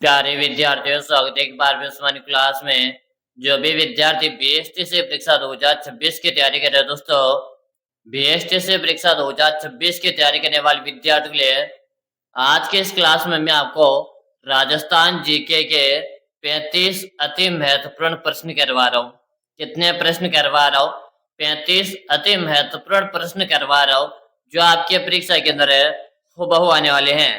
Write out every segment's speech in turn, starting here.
प्यारे विद्यार्थियों, स्वागत है एक बार फिर हमारी क्लास में। जो भी विद्यार्थी बीएसटी से परीक्षा 2026 की तैयारी कर रहे हैं दोस्तों, बीएसटी से परीक्षा 2026 की तैयारी करने वाले विद्यार्थियों के लिए आज के इस क्लास में मैं आपको राजस्थान जीके के 35 अति महत्वपूर्ण प्रश्न करवा रहा हूँ। कितने प्रश्न करवा रहा हूँ? 35 अति महत्वपूर्ण प्रश्न करवा रहा हूँ जो आपके परीक्षा के अंदर हुबहू आने वाले हैं।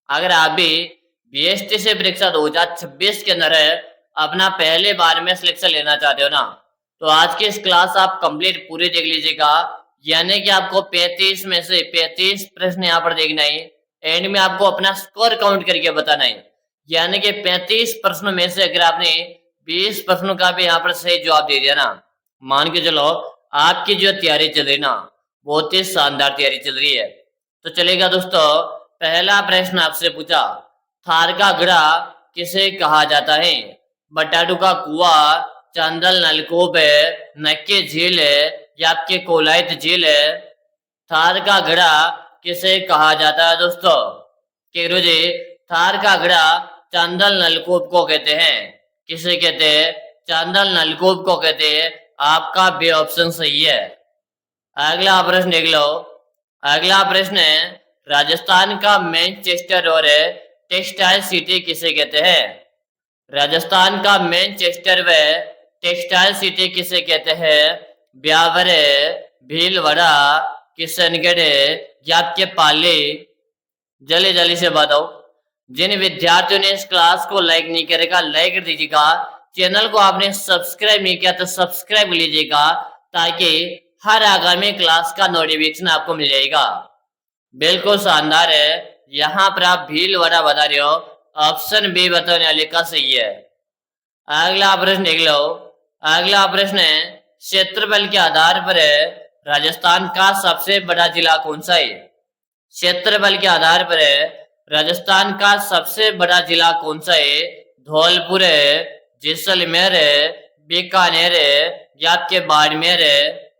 अगर आप भी बीएसटी से परीक्षा 2026 के अंदर अपना पहले बार में सिलेक्शन लेना चाहते हो ना, तो आज की इस क्लास आप कंप्लीट पूरी देख लीजिएगा। यानी कि आपको 35 में से 35 प्रश्न यहाँ पर देखना है, एंड में आपको अपना स्कोर काउंट करके बताना है। यानी कि 35 प्रश्नों में से अगर आपने 20 प्रश्नों का भी यहाँ पर सही जवाब दे दिया ना, मान के चलो आपकी जो तैयारी चल रही ना, बहुत ही शानदार तैयारी चल रही है। तो चलेगा दोस्तों, पहला प्रश्न आपसे पूछा, थार का गड़ा किसे कहा जाता है? बटाडू का कुआं, चांदल नलकूप है, नक्के झील है या आपके कोलायत झील है? थार का गड़ा किसे कहा जाता है दोस्तों? केरू जी, थार का गड़ा चांदल नलकूप को कहते हैं। किसे कहते हैं? चांदल नलकूप को कहते हैं। आपका बी ऑप्शन सही है। अगला प्रश्न देख लो। अगला प्रश्न है, राजस्थान का मैनचेस्टर और टेक्सटाइल सिटी किसे कहते हैं? राजस्थान का मैनचेस्टर व टेक्सटाइल सिटी किसे कहते हैं? ब्यावर, भीलवाड़ा, किशनगढ़ या आपके पाली? जल्दी जल्दी से बताओ। जिन विद्यार्थियों ने इस क्लास को लाइक नहीं करेगा, लाइक कर दीजिएगा। चैनल को आपने सब्सक्राइब नहीं किया तो सब्सक्राइब लीजिएगा, ताकि हर आगामी क्लास का नोटिफिकेशन आपको मिल जाएगा। बिल्कुल शानदार है। यहाँ पर आप भीलवाड़ा बता रहे हो, ऑप्शन बी बताने वाले का सही है। अगला प्रश्न देख लो। अगला प्रश्न है, क्षेत्रफल के आधार पर राजस्थान का सबसे बड़ा जिला कौन सा है? क्षेत्रफल के आधार पर राजस्थान का सबसे बड़ा जिला कौन सा है? धौलपुर है, जैसलमेर है, बीकानेर है या आपके बाड़मेर है?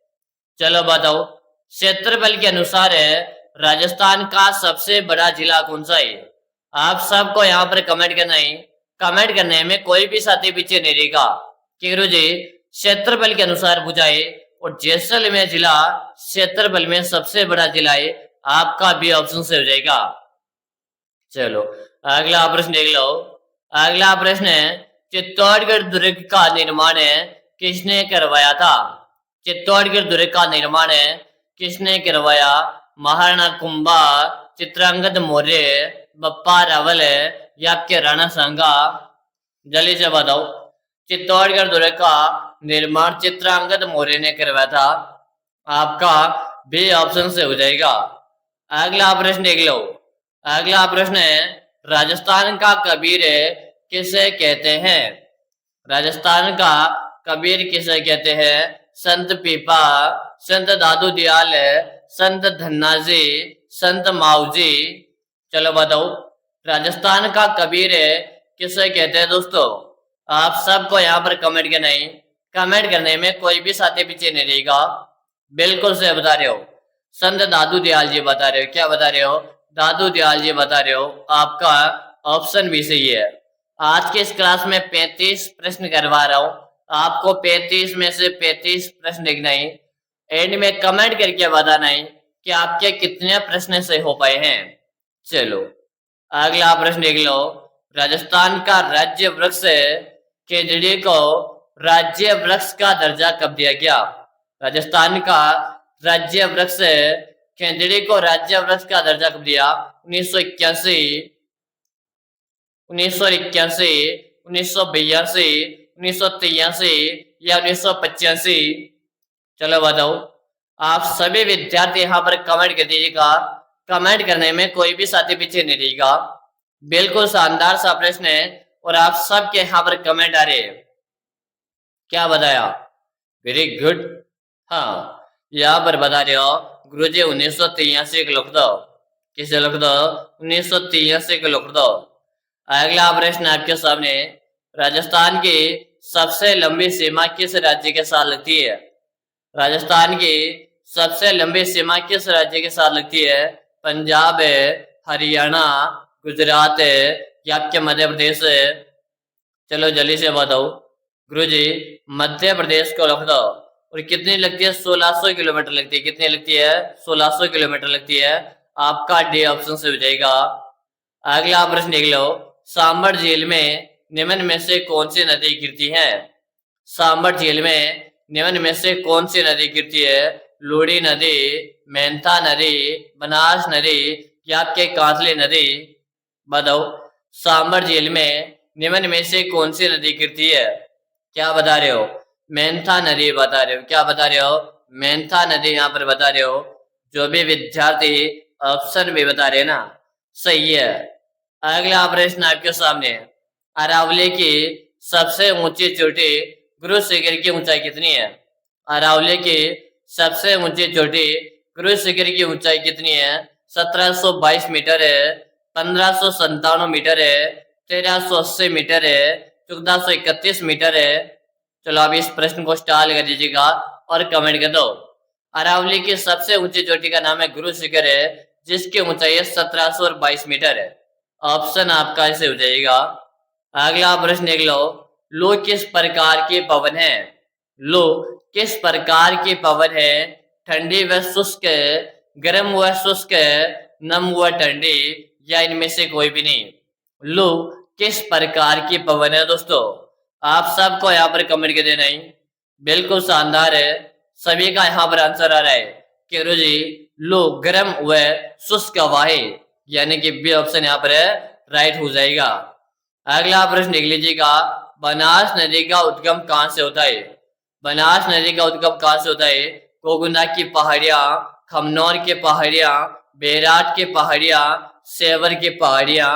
चलो बताओ, क्षेत्रफल के अनुसार राजस्थान का सबसे बड़ा जिला कौन सा है? आप सबको यहाँ पर कमेंट करना है। कमेंट करने में कोई भी साथी पीछे नहीं रहेगा। गुरु जी, क्षेत्रफल के अनुसार बुझाए और जैसलमेर जिला क्षेत्रफल में सबसे बड़ा जिला है। आपका भी ऑप्शन से हो जाएगा। चलो अगला प्रश्न देख लो। अगला प्रश्न है, चित्तौड़गढ़ दुर्ग का निर्माण किसने करवाया था? चित्तौड़गढ़ दुर्ग का निर्माण किसने करवाया? महाराणा कुंभा, चित्रांगद मौर्य, बप्पा रावल या आपके राणा सांगा? जल्दी से बताओ। चित्तौड़गढ़ दुर्ग का निर्माण चित्रांगद मौर्य ने करवाया था। आपका बी ऑप्शन से हो जाएगा। अगला प्रश्न देख लो। अगला प्रश्न है, राजस्थान का कबीर किसे कहते हैं? राजस्थान का कबीर किसे कहते हैं? संत पीपा, संत दादू दयाल, संत धन्नाजी, संत माऊजी? चलो बताओ, राजस्थान का कबीर किसे कहते हैं दोस्तों? आप सबको यहाँ पर कमेंट करना है। कमेंट करने में कोई भी साथी पीछे नहीं रहेगा। बिल्कुल से बता रहे हो। संत दादू दयाल जी बता रहे हो। क्या बता रहे हो? दादू दयाल जी बता रहे हो। आपका ऑप्शन भी सही है। आज के इस क्लास में 35 प्रश्न करवा रहा हूं। आपको 35 में से 35 प्रश्न देखना है। एंड में कमेंट करके बताना है कि आपके कितने प्रश्न सही हो पाए हैं। चलो अगला प्रश्न देख लो। राजस्थान का राज्य वृक्ष केंद्रीय को राज्य वृक्ष का दर्जा कब दिया गया? राजस्थान का राज्य वृक्ष केंद्रीय को राज्य वृक्ष का दर्जा कब दिया? 1981, 1981, 1982, 1983 या 1985? चलो बताओ। आप सभी विद्यार्थी यहाँ पर कमेंट कर दीजिएगा। कमेंट करने में कोई भी साथी पीछे नहीं रहेगा। बिल्कुल शानदार सा प्रश्न है और आप सबके यहाँ पर कमेंट आ रहे हैं। क्या बताया? Very good. हाँ, यहाँ पर बता रहे हो गुरुजी 1983 को लिख दो। किसे लिख दो? 1983 को लिख दो। अगला प्रश्न आपके सामने, राजस्थान की सबसे लंबी सीमा किस राज्य के साथ लगती है? राजस्थान की सबसे लंबी सीमा किस राज्य के साथ लगती है? पंजाब है, हरियाणा, गुजरात है ये आपके मध्य प्रदेश है। चलो जल्दी से बताओ गुरुजी, मध्य प्रदेश को रख दो। और कितनी लगती है? 1600 किलोमीटर लगती है। कितनी लगती है? 1600 किलोमीटर लगती है। आपका डी ऑप्शन से हो जाएगा। अगला प्रश्न देख लो, सांबर झील में निम्न में से कौन सी नदी गिरती है? सांबर झील में निम्न में से कौन सी नदी गिरती है? लूड़ी नदी, मेंथा नदी, बनास नदी या आपके कांसली नदी? बताओ, सांबर झील में निम्न में से कौन सी नदी गिरती है? क्या बता रहे हो? मेंथा नदी बता रहे हो। क्या बता रहे हो? मेंथा नदी यहाँ पर बता रहे हो। जो भी विद्यार्थी ऑप्शन भी बता रहे हैं ना, सही है। अगला प्रश्न आपके सामने, अरावली की सबसे ऊंची चोटी गुरु शिखर की ऊंचाई कितनी है? अरावली की सबसे ऊंची चोटी गुरु शिखर की ऊंचाई कितनी है? 1722 मीटर है, 1597 मीटर है, 1380 मीटर है, 1431 मीटर है। चलो अब इस प्रश्न को स्टार लगा दीजिएगा और कमेंट कर दो। अरावली की सबसे ऊंची चोटी का नाम है गुरु शिखर है, जिसकी ऊंचाई 1722 मीटर है। ऑप्शन आपका ऐसे हो जाएगा। अगला प्रश्न देख लो, लू किस प्रकार के पवन है? लू किस प्रकार के पवन है? ठंडी व शुष्क, गर्म व शुष्क, नम व ठंडी या इनमें से कोई भी नहीं? लू किस प्रकार की पवन है दोस्तों? आप सबको यहाँ पर कमेंट कर देना ही। बिल्कुल शानदार है, सभी का यहाँ पर आंसर आ रहा है कि गुरुजी लू गर्म व शुष्क हवा है, यानी कि बी ऑप्शन यहाँ पर राइट हो जाएगा। अगला प्रश्न देख लीजिएगा, बनास नदी का उद्गम कहाँ से होता है? बनास नदी का उद्गम कहाँ से होता है? कोगुना की पहाड़ियां, खमनौर के पहाड़ियां, बैराट के पहाड़ियां, सेवर की पहाड़ियां?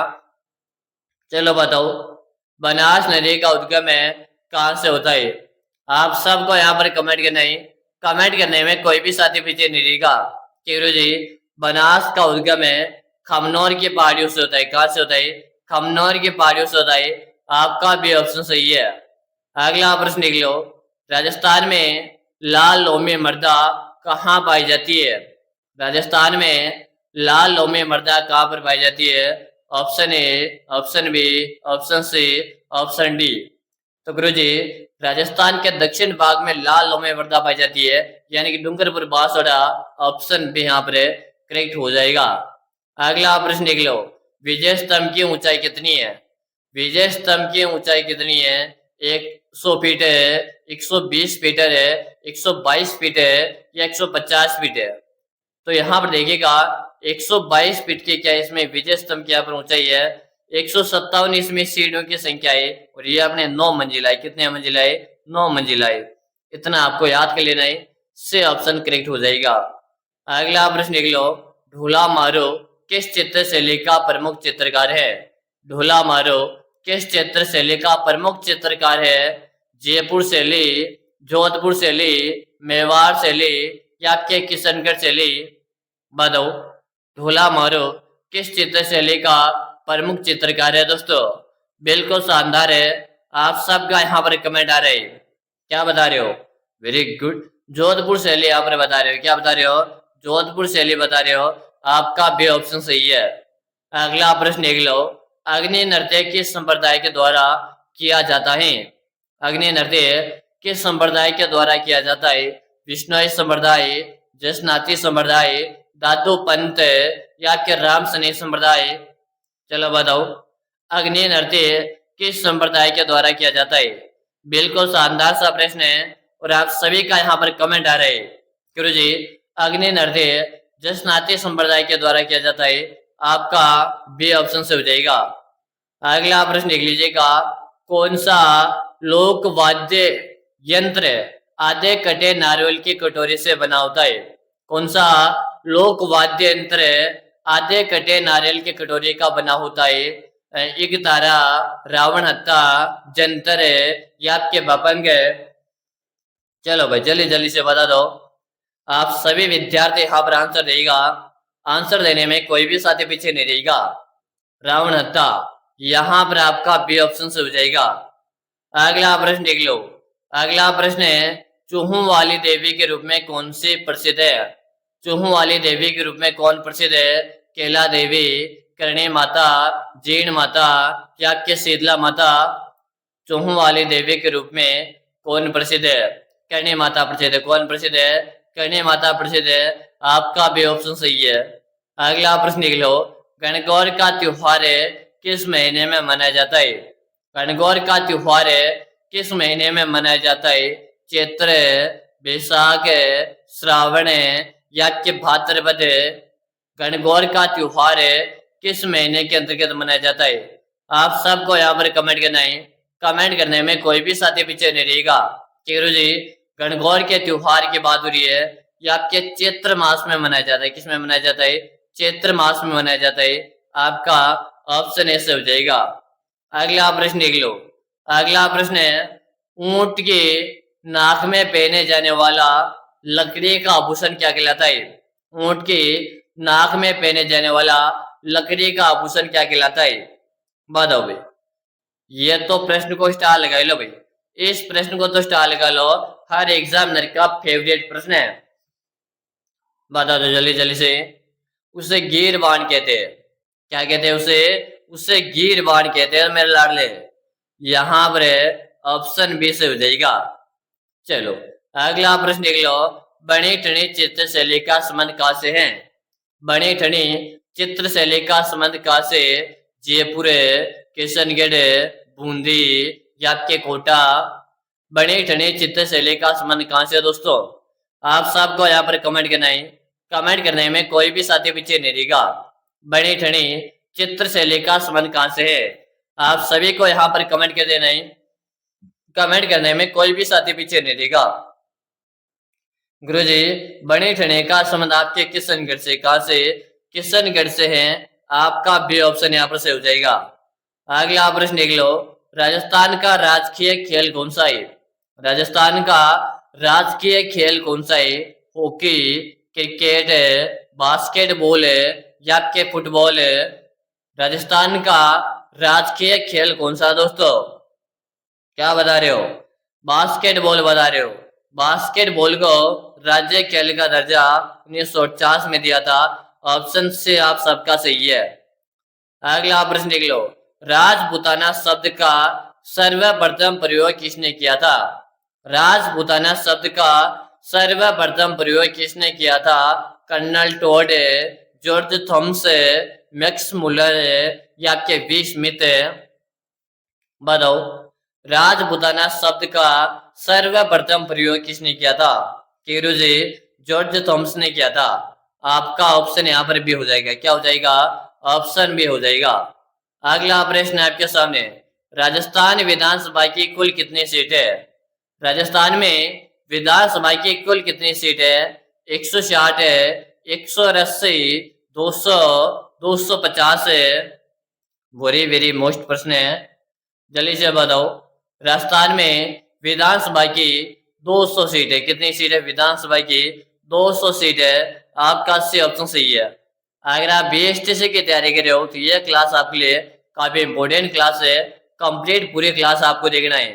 चलो बताओ, बनास नदी का उद्गम है कहाँ से होता है? आप सबको यहाँ पर कमेंट करना है। कमेंट करने में कोई भी साथी पीछे नहीं रहेगा कि गुरुजी बनास का उद्गम है खमनौर की पहाड़ियों से होता है। कहाँ से होता है? खमनौर की पहाड़ियों से होता है। आपका भी ऑप्शन सही है। अगला प्रश्न देख लो, राजस्थान में लाल लोमी मृदा कहाँ पाई जाती है? राजस्थान में लाल लोमी मृदा कहाँ पर पाई जाती है? Option A, option B, option C, option D? तो गुरुजी राजस्थान के दक्षिण भाग में लाल लोमी मृदा पाई जाती है, यानी कि डूंगरपुर बांसवाड़ा। ऑप्शन बी यहाँ पर करेक्ट हो जाएगा। अगला प्रश्न देख लो, विजय स्तंभ की ऊंचाई कितनी है? विजय स्तंभ की ऊंचाई कितनी है? 100 फीट है, 120 मीटर है, 122 फीट है या 150 फीट है? तो यहाँ पर देखिएगा 122 फीट की क्या इसमें विजय स्तंभ की यहाँ पर ऊंचाई है। 157 इसमें सीढ़ियों की संख्या है और ये अपने 9 मंजिला है। कितने मंजिला है? 9 मंजिला है। इतना आपको याद कर लेना है, से ऑप्शन करेक्ट हो जाएगा। अगला प्रश्न देख लो, ढोला मारो किस चित्र शैली का प्रमुख चित्रकार है? ढोला मारो किस चित्र शैली का प्रमुख चित्रकार है? जयपुर शैली, जोधपुर शैली, मेवाड़ शैली या आपके किशनगढ़ शैली? बताओ, ढोला मारो किस चित्र शैली का प्रमुख चित्रकार है दोस्तों? बिल्कुल शानदार है, आप सबका यहाँ पर कमेंट आ रहे हैं। क्या बता रहे हो? वेरी गुड, जोधपुर शैली यहाँ पर बता रहे हो। क्या बता रहे हो? जोधपुर शैली बता रहे हो। आपका भी ऑप्शन सही है। अगला प्रश्न देख लो, अग्नि नृत्य किस संप्रदाय के द्वारा किया जाता है? अग्नि नृत्य किस संप्रदाय के द्वारा किया जाता है? विष्णोई संप्रदाय, जसनाती संप्रदाय, दादू पंत या आपके राम सनेही संप्रदाय? चलो बताओ, अग्नि नृत्य किस संप्रदाय के द्वारा किया जाता है? बिल्कुल शानदार सा प्रश्न है और आप सभी का यहाँ पर कमेंट आ रहे हैं। गुरुजी अग्नि नृत्य जसनाती संप्रदाय के द्वारा किया जाता है। आपका बी ऑप्शन से हो जाएगा। अगला प्रश्न देख लीजिएगा, कौन सा लोक वाद्य यंत्र आधे कटे नारियल की कटोरी से बना होता है? कौन सा लोक वाद्य यंत्र आधे कटे नारियल की कटोरी का बना होता है? एक तारा, रावण हत्ता, जंतर या आपके बपंग? चलो भाई जल्दी जल्दी से बता दो। आप सभी विद्यार्थी यहाँ पर आंसर देगा। आंसर देने में कोई भी साथी पीछे नहीं रहेगा। रावण हत्ता यहाँ पर आपका बी ऑप्शन से हो जाएगा। अगला प्रश्न देख लो। अगला प्रश्न है, चूहों वाली देवी के रूप में कौन सी प्रसिद्ध है? चूहों वाली देवी के रूप में कौन प्रसिद्ध है? कैला देवी, करणी माता, जीर्ण माता या के शीतला माता चूहों वाली देवी के रूप में कौन प्रसिद्ध है? करणी माता प्रसिद्ध है। कौन प्रसिद्ध है? करणी माता प्रसिद्ध है। आपका भी ऑप्शन सही है। अगला प्रश्न देख लो, गणगौर का त्योहार किस महीने में मनाया जाता है? गणगौर का त्योहार किस महीने में मनाया जाता है? चैत्र, बैसाख, श्रावण या के भाद्रपद? गणगौर का त्योहार किस महीने के अंतर्गत मनाया जाता है? आप सबको यहाँ पर कमेंट करना है। कमेंट करने में कोई भी साथी पीछे नहीं रहेगा। गुरु जी, गणगौर के त्योहार की बात हो रही है, ये आपके चैत्र मास में मनाया जाता है। किस में मनाया जाता है? चैत्र मास में मनाया जाता है। आपका ऑप्शन ऐसे हो जाएगा। अगला प्रश्न देख लो। अगला प्रश्न है, ऊंट के नाक में पहने जाने वाला लकड़ी का आभूषण क्या कहलाता है? ऊंट के नाक में पहने जाने वाला लकड़ी का आभूषण क्या कहलाता है? बताओ भाई। ये तो प्रश्न को स्टार लगा लो भाई। इस प्रश्न को तो स्टार लगा लो, हर एग्जामिनर का फेवरेट प्रश्न है। बता दो जल्दी जल्दी से। उसे गिर बाण कहते हैं। क्या कहते हैं उसे? उसे गिर बाण कहते हैं मेरे लाडले। यहाँ पर ऑप्शन बी से हो जाएगा। चलो अगला प्रश्न देख लो, बनी ठनी चित्र शैली का संबंध कहाँ से है? बनी ठनी चित्र शैली का संबंध कहाँ से? जयपुर, किशनगढ़, बूंदी या के कोटा? बनी ठनी चित्र शैली का संबंध कहाँ से दोस्तों? आप सबको यहाँ पर कमेंट करना है। कमेंट करने में कोई भी साथी पीछे नहीं रहेगा। बनी ठनी चित्र शैली का संबंध कहाँ से है? आप सभी को यहाँ पर कमेंट कर देना है। कमेंट करने में कोई भी साथी पीछे नहीं रहेगा। गुरुजी, बनी ठनी का संबंध आपके किशनगढ़ से, कहाँ से? किशनगढ़ से है। आपका भी ऑप्शन यहाँ पर से हो जाएगा। अगला प्रश्न देख लो, राजस्थान का राजकीय खेल कौन सा है? राजस्थान का राजकीय खेल कौन सा है? हॉकी, क्रिकेट, बास्केटबॉल या के फुटबॉल? राजस्थान का राजकीय खेल कौन सा दोस्तों? क्या बता रहे हो? बास्केटबॉल बता रहे हो। बास्केटबॉल को राज्य खेल का दर्जा 1950 में दिया था। ऑप्शन से आप सबका सही है। अगला प्रश्न देख लो, राजपूताना शब्द का सर्वप्रथम प्रयोग किसने किया था? राजपूताना शब्द का सर्वप्रथम प्रयोग किसने किया था? Colonel Tod, George Thomas, Max Muller या के वी स्मिथ? बताओ, राजपूताना शब्द का सर्वप्रथम प्रयोग किसने किया था? केरू जी, जॉर्ज थॉमस ने किया था। आपका ऑप्शन यहाँ पर भी हो जाएगा। क्या हो जाएगा? ऑप्शन भी हो जाएगा। अगला प्रश्न आपके सामने, राजस्थान विधानसभा की कुल कितनी सीट है? राजस्थान में विधानसभा की कुल कितनी सीट है? 160 है, 180, 200, 250 है? वेरी वेरी मोस्ट प्रश्न है, जल्दी से बताओ। राजस्थान में विधानसभा की 200 सीट है। कितनी सीट है विधानसभा की? 200 सीट है। आपका सी ऑप्शन सही है। अगर आप बीएसटीसी की तैयारी कर रहे हो तो यह क्लास आपके लिए काफी इंपोर्टेंट क्लास है। कंप्लीट पूरी क्लास आपको देखना है।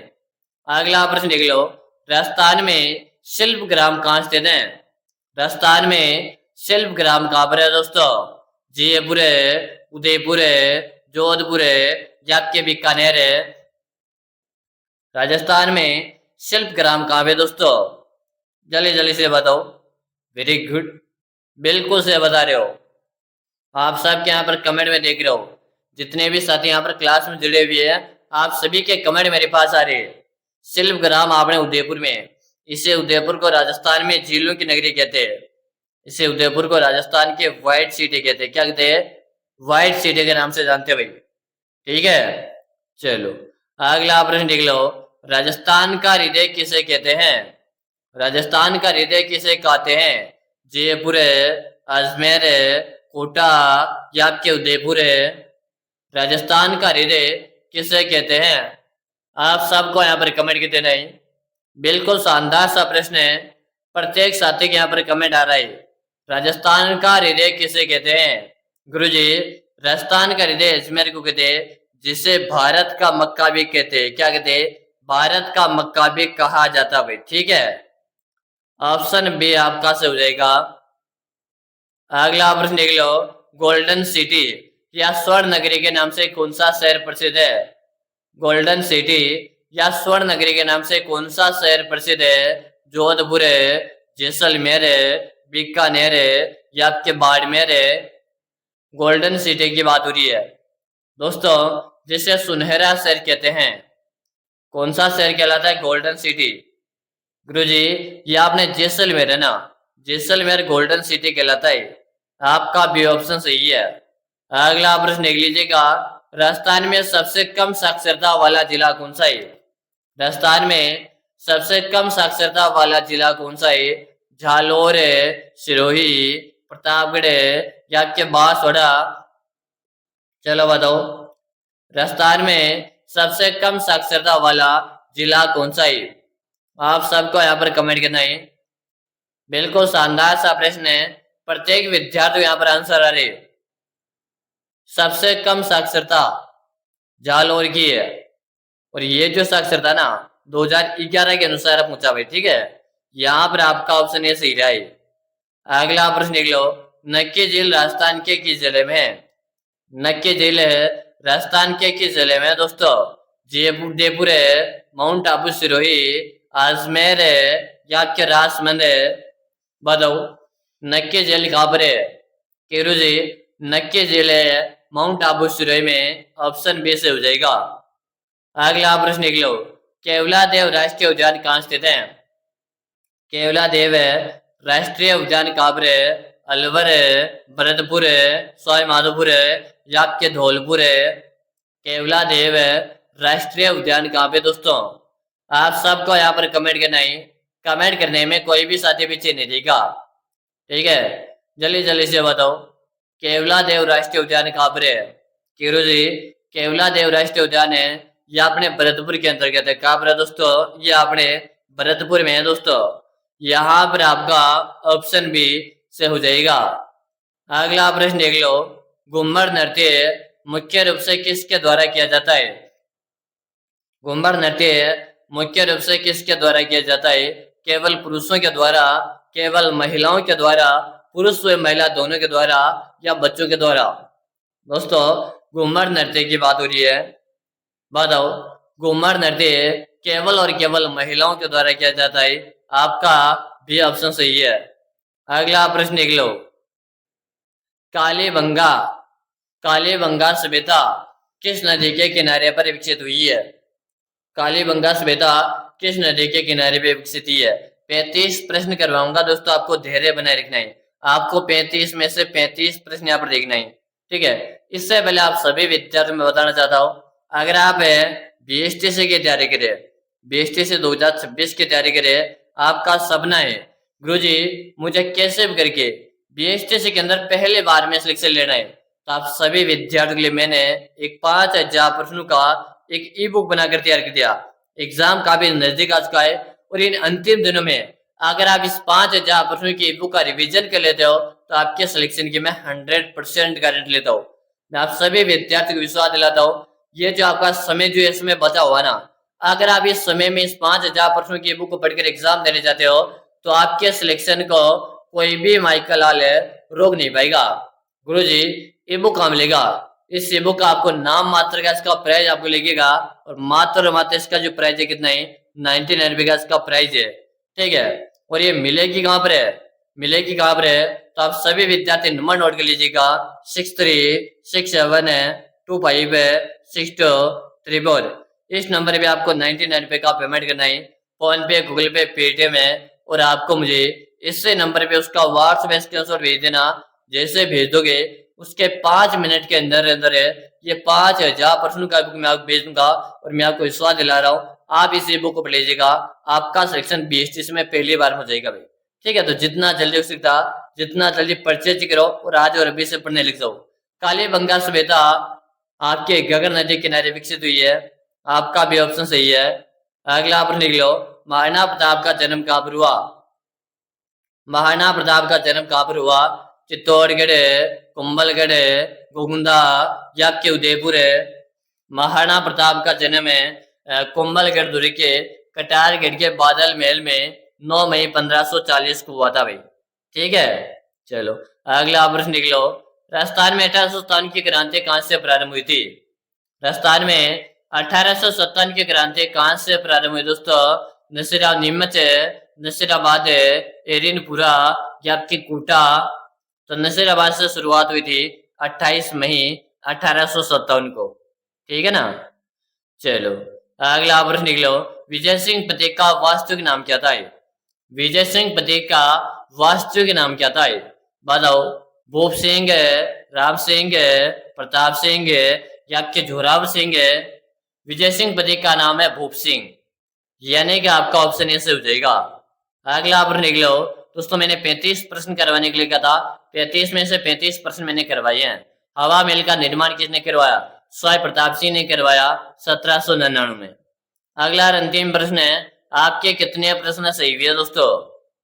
अगला प्रश्न देख लो, राजस्थान में शिल्प ग्राम कहाँ स्थित है? राजस्थान में शिल्प ग्राम कहाँ पर है दोस्तों? जयपुर, उदयपुर, जोधपुर या के बीकानेर? राजस्थान में शिल्प ग्राम कहाँ पे दोस्तों? जल्दी जल्दी से बताओ। वेरी गुड, बिल्कुल से बता रहे हो। आप सबके यहाँ पर कमेंट में देख रहे हो। जितने भी साथी यहाँ पर क्लास में जुड़े हुए हैं, आप सभी के कमेंट मेरे पास आ रहे हैं। शिल्प ग्राम आपने उदयपुर में, इसे उदयपुर को राजस्थान में झीलों की नगरी कहते हैं। इसे उदयपुर को राजस्थान के व्हाइट सिटी कहते हैं। क्या कहते हैं? व्हाइट सिटी के नाम से जानते हैं भाई। ठीक है, चलो अगला प्रश्न देख लो, राजस्थान का हृदय किसे कहते हैं? राजस्थान का हृदय किसे कहते हैं? जयपुर, अजमेर, कोटा या के उदयपुर? राजस्थान का हृदय किसे कहते हैं? आप सबको यहाँ पर कमेंट करते नहीं। बिल्कुल शानदार सा प्रश्न है। प्रत्येक साथी के यहाँ पर कमेंट आ रहा है। राजस्थान का हृदय किसे कहते हैं? गुरुजी, राजस्थान का हृदय अजमेर को कहते हैं, जिसे भारत का मक्का भी कहते हैं। क्या कहते हैं? भारत का मक्का भी कहा जाता है भाई। ठीक है, ऑप्शन बी आपका से हो जाएगा। अगला प्रश्न देख लो, गोल्डन सिटी या स्वर्ण नगरी के नाम से कौन सा शहर प्रसिद्ध है? गोल्डन सिटी या स्वर्ण नगरी के नाम से कौन सा शहर प्रसिद्ध है? जोधपुर है, जैसलमेर है, बीकानेर है या आपके बाड़मेर है? गोल्डन सिटी की बात हो रही है दोस्तों, जिसे सुनहरा शहर कहते हैं। कौन सा शहर कहलाता है? Golden city. गुरुजी ये आपने जैसलमेर है ना, जैसलमेर गोल्डन सिटी कहलाता है। आपका बी ऑप्शन सही है। अगला प्रश्न देख लीजिएगा, राजस्थान में सबसे कम साक्षरता वाला जिला कौन सा है? राजस्थान में सबसे कम साक्षरता वाला जिला कौन सा है? झालोर है, सिरोही, प्रतापगढ़ है या आपके बांसवाड़ा? चलो बताओ, राजस्थान में सबसे कम साक्षरता वाला जिला कौन सा है? आप सबको यहाँ पर कमेंट करना है। बिल्कुल शानदार सा प्रश्न है, प्रत्येक विद्यार्थी यहाँ पर आंसर आ रहे। सबसे कम साक्षरता जालौर की है, और ये जो साक्षरता ना 2011 के अनुसार पूछा भाई, ठीक है। यहाँ पर आपका ऑप्शन ए सही रहा है। अगला प्रश्न देख लो, नक्की झील राजस्थान के किस जिले में है? नक्की झील है राजस्थान के किस जिले में है दोस्तों? जयपुर है, माउंट आबू सिरोही, अजमेर है या आपके राजमंद है? बताओ नक्की झील कहाँ पर है? केरू जी नक्की झील है माउंट आबू सिरोही में, ऑप्शन बी से हो जाएगा। अगला प्रश्न देख लो, केवला देव राष्ट्रीय उद्यान कहाँ स्थित है? केवला देव राष्ट्रीय उद्यान कहाँ पर है? अलवर है, भरतपुर है, सवाई माधोपुर है या आपके धौलपुर है? केवला देव राष्ट्रीय उद्यान कहाँ पे दोस्तों? आप सबको यहाँ पर कमेंट करना है। कमेंट करने में कोई भी साथी पीछे नहीं देगा, ठीक है। जल्दी जल्दी से बताओ, केवला देव राष्ट्रीय उद्यान कहाँ पर है? कीरू जी केवला देव राष्ट्रीय उद्यान है ये अपने भरतपुर के अंतर्गत है। कहाँ पर है दोस्तों? ये अपने भरतपुर में है दोस्तों। यहाँ पर आपका ऑप्शन बी से हो जाएगा। अगला प्रश्न देख लो, घूमर नृत्य मुख्य रूप से किसके द्वारा किया जाता है? घूमर नृत्य मुख्य रूप से किसके द्वारा किया जाता है? केवल पुरुषों के द्वारा, केवल महिलाओं के द्वारा, पुरुष व महिला दोनों के द्वारा या बच्चों के द्वारा? दोस्तों घूमर नृत्य की बात हो रही है। बताओ घूमर नृत्य केवल और केवल महिलाओं के द्वारा किया जाता है। आपका भी ऑप्शन सही है। अगला प्रश्न देख लो, कालीबंगा कालीबंगा सभ्यता किस नदी के किनारे पर विकसित हुई है? कालीबंगा सभ्यता किस नदी के किनारे पर विकसित हुई है? 35 प्रश्न करवाऊंगा दोस्तों, आपको धैर्य बनाए रखना है। आपको 35 में से 35 प्रश्न यहाँ पर देखना है, ठीक है। इससे पहले आप सभी विद्यार्थियों में बताना चाहता हूँ, अगर आप बीएसटीसी की तैयारी करें, बीएसटीसी 2026 की तैयारी करें, आपका सपना है गुरुजी मुझे कैसे भी करके बीएसटीसी के अंदर पहले बार में सिलेक्शन लेना है, तो आप सभी विद्यार्थियों के लिए मैंने एक 5000 प्रश्नों का एक ई बुक बनाकर तैयार कर दिया। एग्जाम काफी नजदीक आ चुका है और इन अंतिम दिनों में अगर आप इस 5000 प्रश्नों की ई बुक का रिविजन कर लेते हो तो आपके सिलेक्शन की मैं 100% गारंटी लेता हूँ। मैं आप सभी विद्यार्थियों को विश्वास दिलाता हूँ, ये जो आपका समय जो इसमें बचा हुआ ना, अगर आप इस समय में इस 5000 प्रश्नों की बुक को पढ़कर एग्जाम देने जाते हो तो आपके सिलेक्शन को कोई भी माइकल लाल रोक नहीं पाएगा। गुरुजी ई बुक कहाँ मिलेगा? इस ई बुक का आपको नाम मात्र का इसका प्राइस आपको लगेगा, और मात्र इसका जो प्राइस है कितना है? 99 रुपए का इसका प्राइस है, ठीक है। और ये मिलेगी कहाँ पर है? मिलेगी कहाँ पर है? तो आप सभी विद्यार्थी नंबर नोट कर लीजिएगा, 6367256234। इस नंबर पे आपको 99 रुपए का पेमेंट करना है, फोन पे, गूगल पे, पेटीएम है, और आपको मुझे इससे नंबर पे उसका व्हाट्सएप स्क्रीनशॉट भेज देना। जैसे भेज दोगे उसके 5 मिनट के अंदर अंदर है ये 5000 प्रश्नों का बुक मैं आपको भेज दूंगा, और मैं आपको विश्वास दिला रहा हूँ आप इस बुक को पढ़ लीजिएगा, आपका सिलेक्शन बीएसटीसी में पहली बार हो जाएगा भाई, ठीक है। तो जितना जल्दी हो सकता जितना जल्दी परचेज करो और आज और अभी से पढ़ने लग जाओ। कालीबंगा सभ्यता आपके गगन नदी किनारे विकसित हुई है। आपका भी ऑप्शन सही है। अगला प्रश्न लिख लो, महाराणा प्रताप का जन्म कहाँ पर हुआ? महाराणा प्रताप का जन्म कहाँ पर हुआ? चित्तौड़गढ़, कुंभलगढ़, गोगुंदा या आपके उदयपुर है? महाराणा प्रताप का जन्म कुंभलगढ़ दुर्ग के कटारगढ़ के बादल महल में 9 मई 1540 को हुआ था भाई, ठीक है। चलो अगला प्रश्न लिख लो, राजस्थान में 1857 की क्रांति कहां से प्रारंभ हुई थी? राजस्थान में 1857 की क्रांति कहां से प्रारंभ हुई दोस्तों? नसीराव नीमच, नसीराबाद, एरिनपुरा या आपकी कोटा। तो नसीराबाद से शुरुआत हुई थी 28 मई 1857 को। ठीक है ना। चलो अगला प्रश्न निकलो। विजय सिंह पतेक का वास्तविक नाम क्या था? विजय सिंह पतेक का वास्तविक नाम क्या था? बताओ। भूप सिंह, राम सिंह, प्रताप सिंह या आपके जोरावर सिंह? विजय सिंह पतेक का नाम है भूप सिंह, यानी कि आपका ऑप्शन ए से हो जाएगा। अगला प्रश्न निकलो। दोस्तों मैंने 35 प्रश्न करवाने के लिए कहा था, 35 में से 35 प्रश्न मैंने करवाए हैं। हवा महल का निर्माण किसने करवाया? स्वाई प्रताप सिंह ने करवाया 1799 में। अगला और अंतिम प्रश्न है, आपके कितने प्रश्न सही हुए दोस्तों?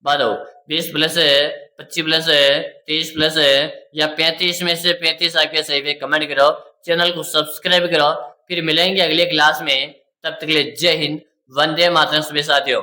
बताओ। 20 प्लस है, 25 प्लस है, 30 प्लस है या 35 में से 35 आपके सही हुए? कमेंट करो, चैनल को सब्सक्राइब करो। फिर मिलेंगे अगले क्लास में, तब तक के लिए जय हिंद, वंदे मातरम सभी साथियों।